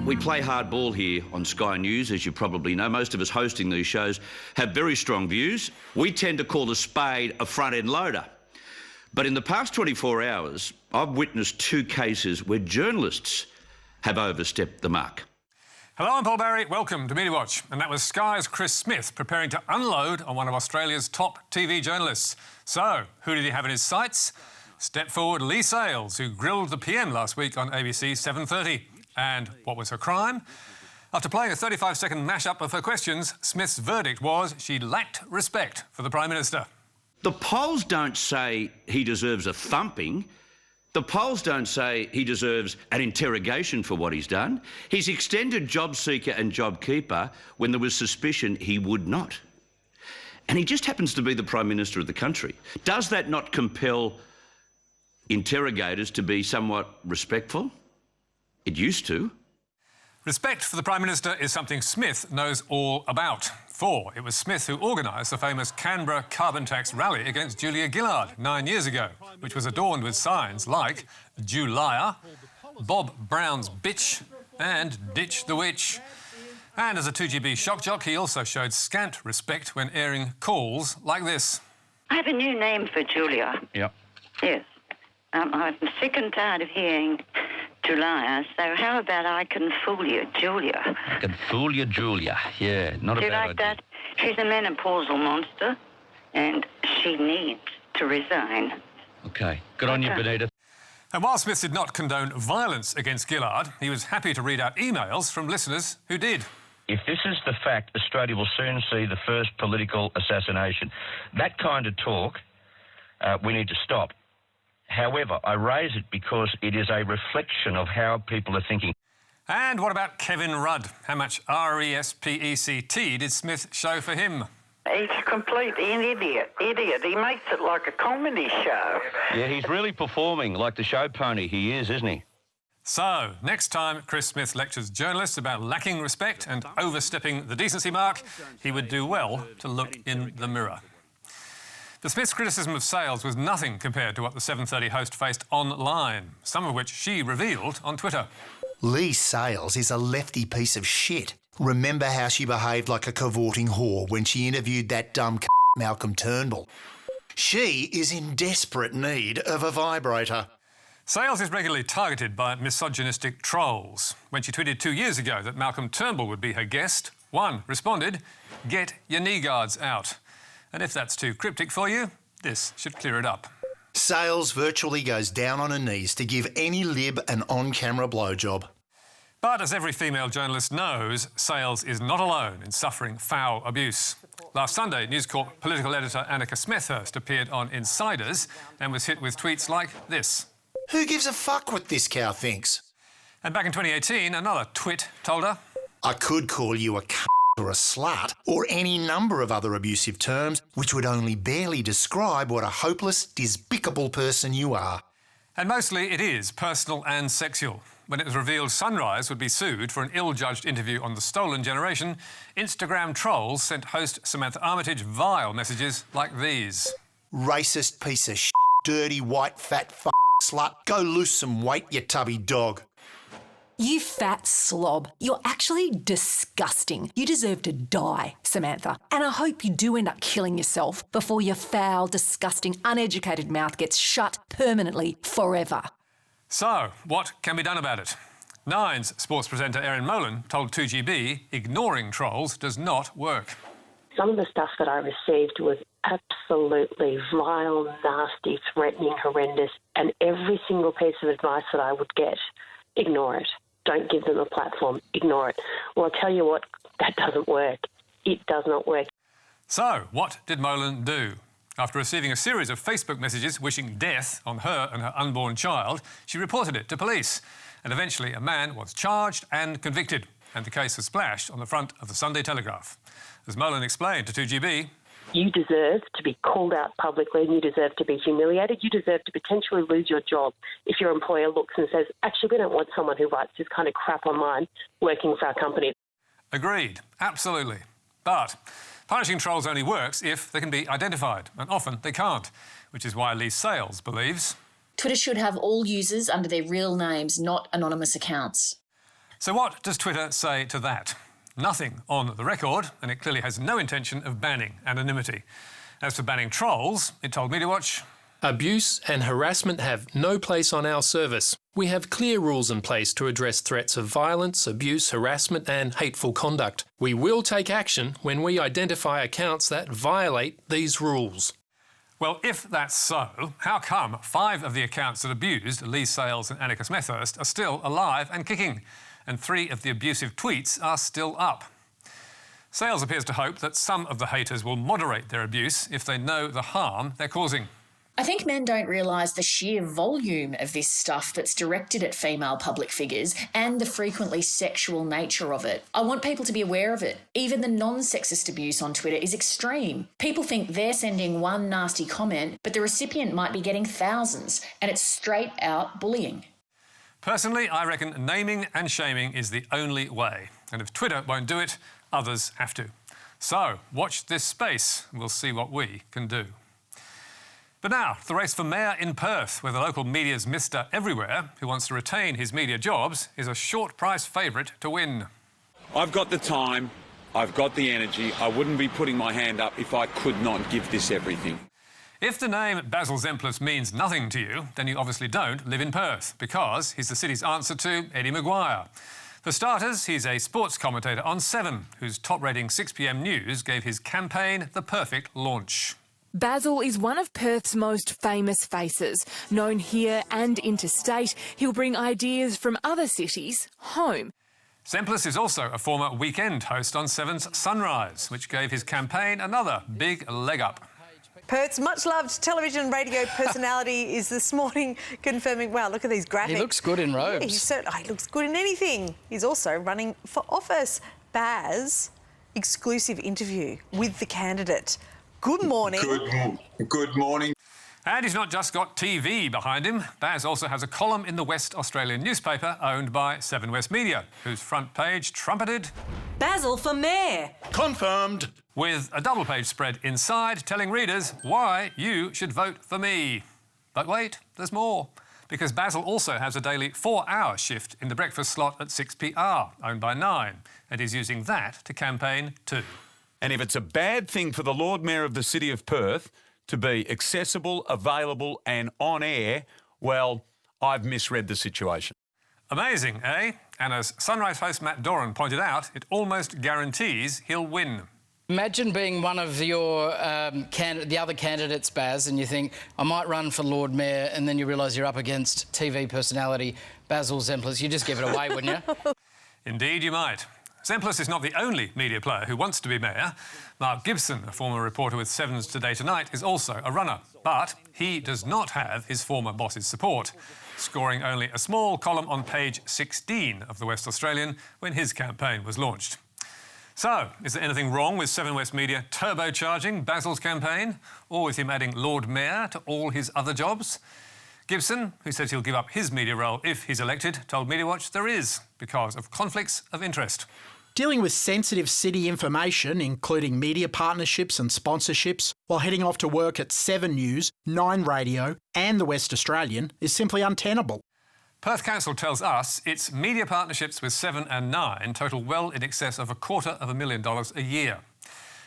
We play hardball here on Sky News, as you probably know. Most of us hosting these shows have very strong views. We tend to call a spade a front-end loader. But in the past 24 hours, I've witnessed two cases where journalists have overstepped the mark. Hello, I'm Paul Barry. Welcome to Media Watch. And that was Sky's Chris Smith preparing to unload on one of Australia's top TV journalists. So, who did he have in his sights? Step forward Lee Sales, who grilled the PM last week on ABC 7:30. And what was her crime? After playing a 35-second mashup of her questions, Smith's verdict was she lacked respect for the Prime Minister. The polls don't say he deserves a thumping. The polls don't say he deserves an interrogation for what he's done. He's extended job seeker and job keeper when there was suspicion he would not. And he just happens to be the Prime Minister of the country. Does that not compel interrogators to be somewhat respectful? It used to. Respect for the Prime Minister is something Smith knows all about. For it was Smith who organised the famous Canberra carbon tax rally against Julia Gillard 9 years ago, which was adorned with signs like Julia, Bob Brown's bitch and ditch the witch. And as a 2GB shock jock, he also showed scant respect when airing calls like this. I have a new name for Julia. Yep. Yes. I'm sick and tired of hearing Julia, so how about I can fool you, Julia? I can fool you, Julia. Yeah, not a bad idea. Do you like that? She's a menopausal monster, and she needs to resign. OK. Good on you, Benita. And while Smith did not condone violence against Gillard, he was happy to read out emails from listeners who did. If this is the fact, Australia will soon see the first political assassination. That kind of talk we need to stop. However, I raise it because it is a reflection of how people are thinking. And what about Kevin Rudd? How much respect did Smith show for him? He's a complete idiot. He makes it like a comedy show. Yeah, he's really performing like the show pony he is, isn't he? So, next time Chris Smith lectures journalists about lacking respect and overstepping the decency mark, he would do well to look in the mirror. The Smith's criticism of Sales was nothing compared to what the 7:30 host faced online, some of which she revealed on Twitter. Lee Sales is a lefty piece of shit. Remember how she behaved like a cavorting whore when she interviewed that dumb Malcolm Turnbull? She is in desperate need of a vibrator. Sales is regularly targeted by misogynistic trolls. When she tweeted 2 years ago that Malcolm Turnbull would be her guest, one responded, "Get your knee guards out." And if that's too cryptic for you, this should clear it up. Sales virtually goes down on her knees to give any lib an on-camera blowjob. But as every female journalist knows, Sales is not alone in suffering foul abuse. Last Sunday, News Corp political editor Annika Smethurst appeared on Insiders and was hit with tweets like this. Who gives a fuck what this cow thinks? And back in 2018, another twit told her, I could call you a or a slut, or any number of other abusive terms which would only barely describe what a hopeless, despicable person you are. And mostly it is personal and sexual. When it was revealed Sunrise would be sued for an ill-judged interview on The Stolen Generation, Instagram trolls sent host Samantha Armitage vile messages like these. Racist piece of shit, dirty, white, fat slut. Go lose some weight, you tubby dog. You fat slob. You're actually disgusting. You deserve to die, Samantha. And I hope you do end up killing yourself before your foul, disgusting, uneducated mouth gets shut permanently forever. So, what can be done about it? Nine's sports presenter Erin Molan told 2GB ignoring trolls does not work. Some of the stuff that I received was absolutely vile, nasty, threatening, horrendous, and every single piece of advice that I would get, ignore it. Don't give them a platform. Ignore it. Well, I'll tell you what, that doesn't work. It does not work. So, what did Molan do? After receiving a series of Facebook messages wishing death on her and her unborn child, she reported it to police. And eventually a man was charged and convicted. And the case was splashed on the front of the Sunday Telegraph. As Molan explained to 2GB, you deserve to be called out publicly and you deserve to be humiliated. You deserve to potentially lose your job if your employer looks and says, actually, we don't want someone who writes this kind of crap online working for our company. Agreed. Absolutely. But punishing trolls only works if they can be identified, and often they can't, which is why Lee Sales believes Twitter should have all users under their real names, not anonymous accounts. So what does Twitter say to that? Nothing on the record, and it clearly has no intention of banning anonymity. As for banning trolls, it told Media Watch, abuse and harassment have no place on our service. We have clear rules in place to address threats of violence, abuse, harassment and hateful conduct. We will take action when we identify accounts that violate these rules. Well, if that's so, how come 5 of the accounts that abused Lee Sales and Annika Smethurst are still alive and kicking, and 3 of the abusive tweets are still up? Sales appears to hope that some of the haters will moderate their abuse if they know the harm they're causing. I think men don't realise the sheer volume of this stuff that's directed at female public figures and the frequently sexual nature of it. I want people to be aware of it. Even the non-sexist abuse on Twitter is extreme. People think they're sending one nasty comment, but the recipient might be getting thousands, and it's straight out bullying. Personally, I reckon naming and shaming is the only way. And if Twitter won't do it, others have to. So, watch this space and we'll see what we can do. But now, the race for mayor in Perth, where the local media's Mr. Everywhere, who wants to retain his media jobs, is a short price favourite to win. I've got the time, I've got the energy. I wouldn't be putting my hand up if I could not give this everything. If the name Basil Zempilas means nothing to you, then you obviously don't live in Perth, because he's the city's answer to Eddie Maguire. For starters, he's a sports commentator on 7, whose top-rating 6pm news gave his campaign the perfect launch. Basil is one of Perth's most famous faces. Known here and interstate, he'll bring ideas from other cities home. Zempilas is also a former weekend host on 7's Sunrise, which gave his campaign another big leg up. Perth's much-loved television and radio personality is this morning confirming, wow, look at these graphics. He looks good in robes. Yeah, he looks good in anything. He's also running for office. Baz, exclusive interview with the candidate. Good morning. Good morning. And he's not just got TV behind him. Baz also has a column in the West Australian newspaper owned by 7 West Media, whose front page trumpeted Basil for mayor. Confirmed. With a double-page spread inside telling readers why you should vote for me. But wait, there's more. Because Basil also has a daily 4-hour shift in the breakfast slot at 6PR, owned by 9, and he's using that to campaign too. And if it's a bad thing for the Lord Mayor of the City of Perth to be accessible, available and on air, well, I've misread the situation. Amazing, eh? And as Sunrise host Matt Doran pointed out, it almost guarantees he'll win. Imagine being one of your the other candidates, Baz, and you think, I might run for Lord Mayor, and then you realise you're up against TV personality Basil Zempilas. You just give it away, wouldn't you? Indeed you might. Zempilas is not the only media player who wants to be mayor. Mark Gibson, a former reporter with 7's Today Tonight, is also a runner. But he does not have his former boss's support, scoring only a small column on page 16 of the West Australian when his campaign was launched. So, is there anything wrong with 7 West Media turbocharging Basil's campaign, or with him adding Lord Mayor to all his other jobs? Gibson, who says he'll give up his media role if he's elected, told Media Watch there is, because of conflicts of interest. Dealing with sensitive city information, including media partnerships and sponsorships, while heading off to work at 7 News, 9 Radio and the West Australian is simply untenable. Perth Council tells us its media partnerships with 7 and 9 total well in excess of $250,000 a year.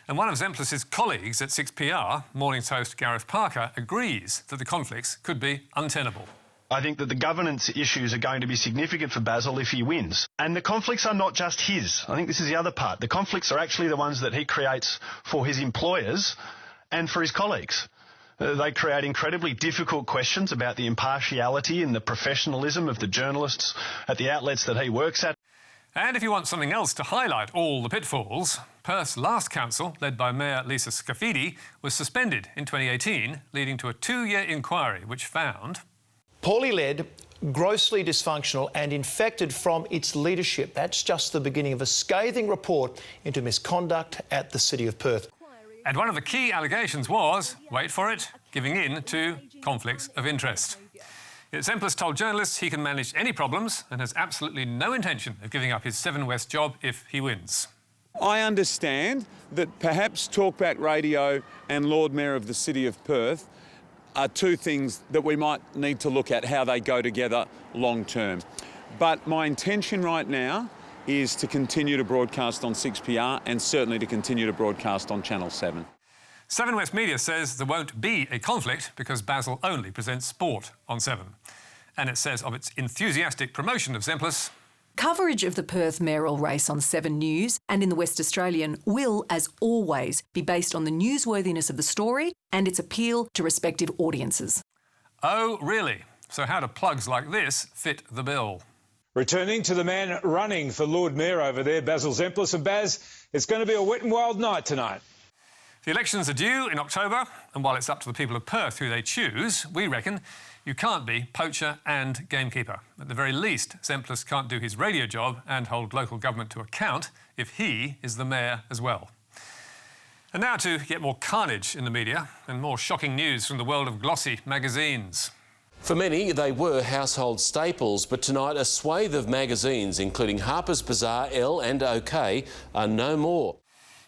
And one of Zempilas' colleagues at 6PR, Morning's host Gareth Parker, agrees that the conflicts could be untenable. I think that the governance issues are going to be significant for Basil if he wins. And the conflicts are not just his. I think this is the other part. The conflicts are actually the ones that he creates for his employers and for his colleagues. They create incredibly difficult questions about the impartiality and the professionalism of the journalists at the outlets that he works at. And if you want something else to highlight all the pitfalls, Perth's last council, led by Mayor Lisa Scafidi, was suspended in 2018, leading to a 2-year inquiry which found poorly led, grossly dysfunctional and infected from its leadership. That's just the beginning of a scathing report into misconduct at the City of Perth. And one of the key allegations was, wait for it, giving in to conflicts of interest. Yet Zempilas told journalists he can manage any problems and has absolutely no intention of giving up his 7 West job if he wins. I understand that perhaps Talkback Radio and Lord Mayor of the City of Perth are 2 things that we might need to look at how they go together long term. But my intention right now is to continue to broadcast on 6PR and certainly to continue to broadcast on Channel 7. 7 West Media says there won't be a conflict because Basil only presents sport on 7. And it says of its enthusiastic promotion of Zempilas, coverage of the Perth mayoral race on 7 News and in the West Australian will, as always, be based on the newsworthiness of the story and its appeal to respective audiences. Oh, really? So how do plugs like this fit the bill? Returning to the man running for Lord Mayor over there, Basil Zempilas. And Baz, it's going to be a wet and wild night tonight. The elections are due in October, and while it's up to the people of Perth who they choose, we reckon you can't be poacher and gamekeeper. At the very least, Zempilas can't do his radio job and hold local government to account if he is the mayor as well. And now to get more carnage in the media and more shocking news from the world of glossy magazines. For many, they were household staples, but tonight a swathe of magazines, including Harper's Bazaar, Elle and OK, are no more.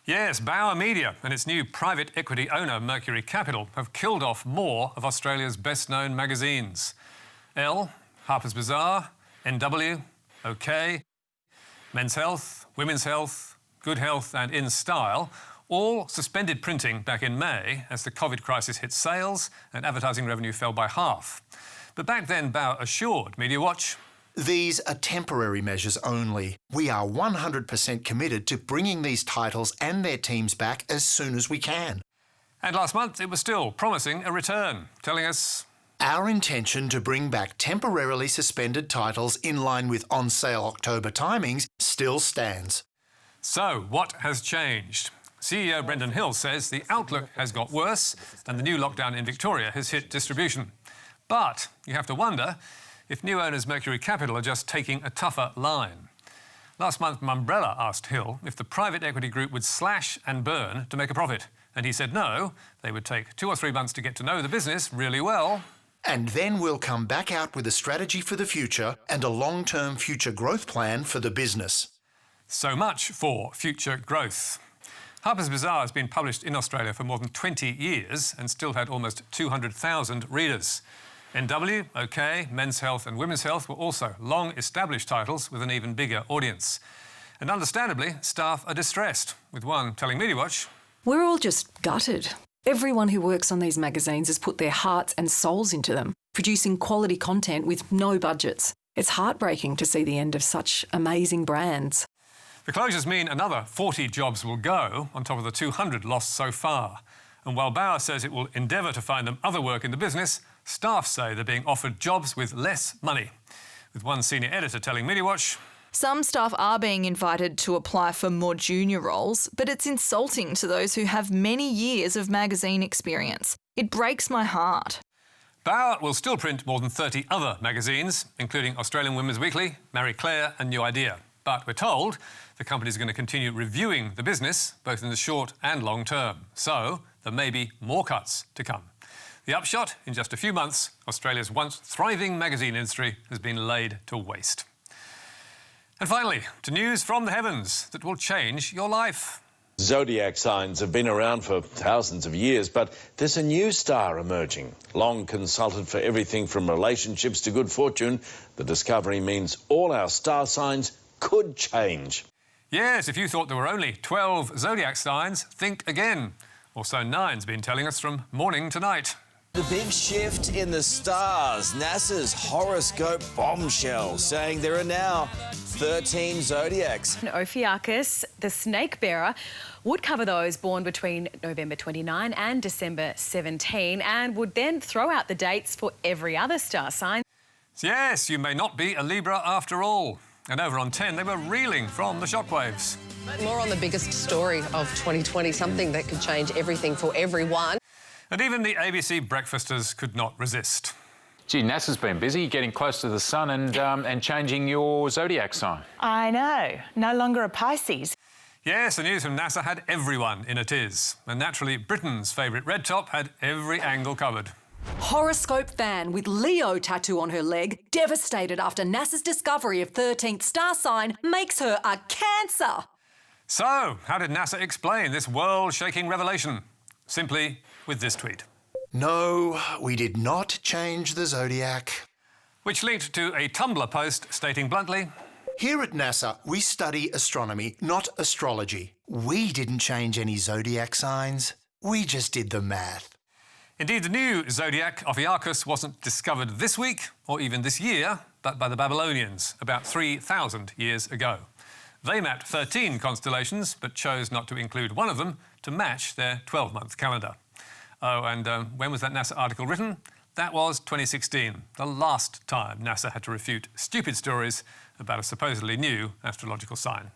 Yes, Bauer Media and its new private equity owner, Mercury Capital, have killed off more of Australia's best-known magazines. Elle, Harper's Bazaar, NW, OK, Men's Health, Women's Health, Good Health and In Style all suspended printing back in May as the COVID crisis hit sales and advertising revenue fell by half. But back then, Bauer assured Media Watch, these are temporary measures only. We are 100% committed to bringing these titles and their teams back as soon as we can. And last month, it was still promising a return, telling us, our intention to bring back temporarily suspended titles in line with on-sale October timings still stands. So, what has changed? CEO Brendan Hill says the outlook has got worse and the new lockdown in Victoria has hit distribution. But you have to wonder if new owners Mercury Capital are just taking a tougher line. Last month, Mumbrella asked Hill if the private equity group would slash and burn to make a profit. And he said no, they would take 2 or 3 months to get to know the business really well. And then we'll come back out with a strategy for the future and a long-term future growth plan for the business. So much for future growth. Harper's Bazaar has been published in Australia for more than 20 years and still had almost 200,000 readers. NW, OK, Men's Health and Women's Health were also long-established titles with an even bigger audience. And understandably, staff are distressed, with one telling Media Watch, we're all just gutted. Everyone who works on these magazines has put their hearts and souls into them, producing quality content with no budgets. It's heartbreaking to see the end of such amazing brands. The closures mean another 40 jobs will go, on top of the 200 lost so far. And while Bauer says it will endeavour to find them other work in the business, staff say they're being offered jobs with less money. With one senior editor telling Media Watch, some staff are being invited to apply for more junior roles, but it's insulting to those who have many years of magazine experience. It breaks my heart. Bauer will still print more than 30 other magazines, including Australian Women's Weekly, Marie Claire and New Idea. But we're told the company is going to continue reviewing the business, both in the short and long term. So there may be more cuts to come. The upshot, in just a few months, Australia's once thriving magazine industry has been laid to waste. And finally, to news from the heavens that will change your life. Zodiac signs have been around for thousands of years, but there's a new star emerging. Long consulted for everything from relationships to good fortune, the discovery means all our star signs could change. Yes, if you thought there were only 12 zodiac signs, think again. Or so Nine's been telling us from morning to night. The big shift in the stars. NASA's horoscope bombshell saying there are now 13 zodiacs. Ophiuchus, the snake bearer, would cover those born between November 29 and December 17 and would then throw out the dates for every other star sign. Yes, you may not be a Libra after all. And over on 10, they were reeling from the shockwaves. More on the biggest story of 2020, something that could change everything for everyone. And even the ABC breakfasters could not resist. Gee, NASA's been busy getting close to the sun and changing your zodiac sign. I know. No longer a Pisces. Yes, the news from NASA had everyone in a tiz. And naturally, Britain's favourite red top had every angle covered. Horoscope fan with Leo tattoo on her leg, devastated after NASA's discovery of 13th star sign makes her a Cancer. So, how did NASA explain this world-shaking revelation? Simply with this tweet. No, we did not change the zodiac. Which linked to a Tumblr post stating bluntly, "Here at NASA, we study astronomy, not astrology. We didn't change any zodiac signs. We just did the math." Indeed, the new zodiac Ophiuchus wasn't discovered this week or even this year, but by the Babylonians about 3,000 years ago. They mapped 13 constellations, but chose not to include one of them to match their 12-month calendar. Oh, and when was that NASA article written? That was 2016, the last time NASA had to refute stupid stories about a supposedly new astrological sign.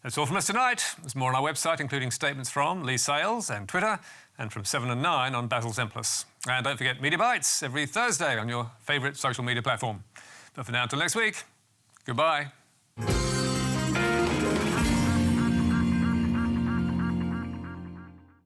That's all from us tonight. There's more on our website, including statements from Lee Sales and Twitter, and from 7 and 9 on Basil Zempilas. And don't forget Media Bites every Thursday on your favourite social media platform. But for now, until next week, goodbye.